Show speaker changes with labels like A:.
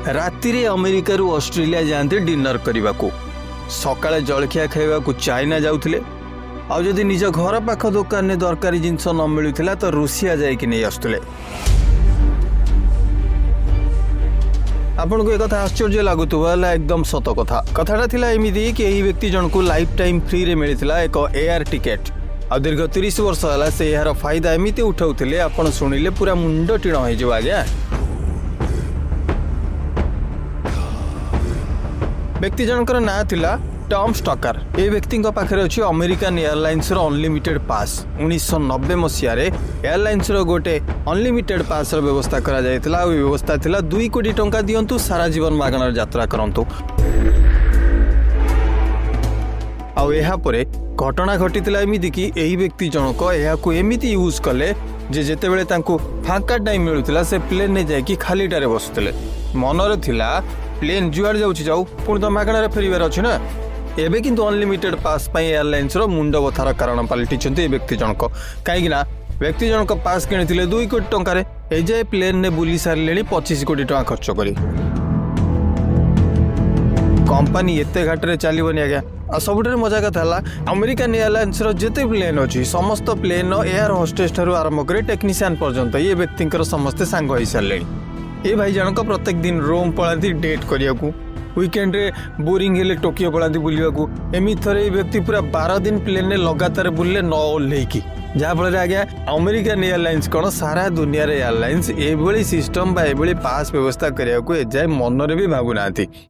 A: राति रे अमेरिका रु ऑस्ट्रेलिया जाते डिनर करने को सकाळे जलखिया खाइबा को चाइना जाउथिले आ जदि निज घर पाख दुकान में दरकारी जिनस न मिलुथिला तो रूसिया जाइकि नहीं आसुथिले। आपन को एक कथा आश्चर्य लागुथुबा एकदम सत कथा। कथाटा थिला एमिति कि एही व्यक्ति जन को लाइफ टाइम फ्री रे मिलिथिला एक एयर टिकेट आ दीर्घ 30 वर्ष होला से यार फायदा एमिति उठाउथिले आपन सुनिले पूरा मुंड टिण होई जो आज्ञा। व्यक्ति जनकर ना थिला टॉम स्टॉकर। ए व्यक्ति पाखे अच्छी अमेरिकन एयरलाइंस अनलिमिटेड पास 1990 मसीह एयरलाइंस गोटे अनलिमिटेड पास व्यवस्था करा जायतिला। व्यवस्था थिला 2 कोटी टंका दियंतु सारा जीवन मागणार यात्रा करंतु। आउ एहा परे घटना घटितिला एमिति कि एही व्यक्ति जनक एहाकु एमिति यूज कले जे जेते बेले तांकु फांका टाइम मिलुतिला से प्लेन ने जायकि खालीटारे बसुतिले। मनरे थिला प्लेन जुआड़ जाउछि जाऊ पुणी तो मागणार फेरिबार अछि ना। एबे किंतु अनलिमिटेड पास पाई एयरलाइंस मुंड बथार कारण पलटिछन्ते व्यक्ति जनक। काहेकि ना व्यक्ति जनक पास किनिथिले 2 कोटी टंका ए जाय प्लेन ने बुली सारलेनी 25 कोटी टंका खर्च करी। कंपनी एते घाटरे चलीबनी आज्ञा। आ सबुठारे मजा कथा हला अमेरिकन एयरलाइंस जेते प्लेन अछि समस्त प्लेन एयर होस्टेस ठारू आरंभ करे टेक्नीशियन पर्यंत ये व्यक्तिंकर समस्त सांग होई सारलेनी। ए भाई जनक प्रत्येक दिन रोम पळाती डेट करियाकू वीकेंड रे बोरिंग हेले टोकियो पळाती बुलियाकू। एमि थरे व्यक्ति पूरा 12 दिन प्लेन ने लगातार बुलले न ओल्हेकी जहाँ फल आज्ञा अमेरिकन एयरलाइंस कौन सारा दुनिया एयरलाइंस एभली सिस्टम बा एभली पास व्यवस्था करिया को एजाय मनरे भी भाबुना।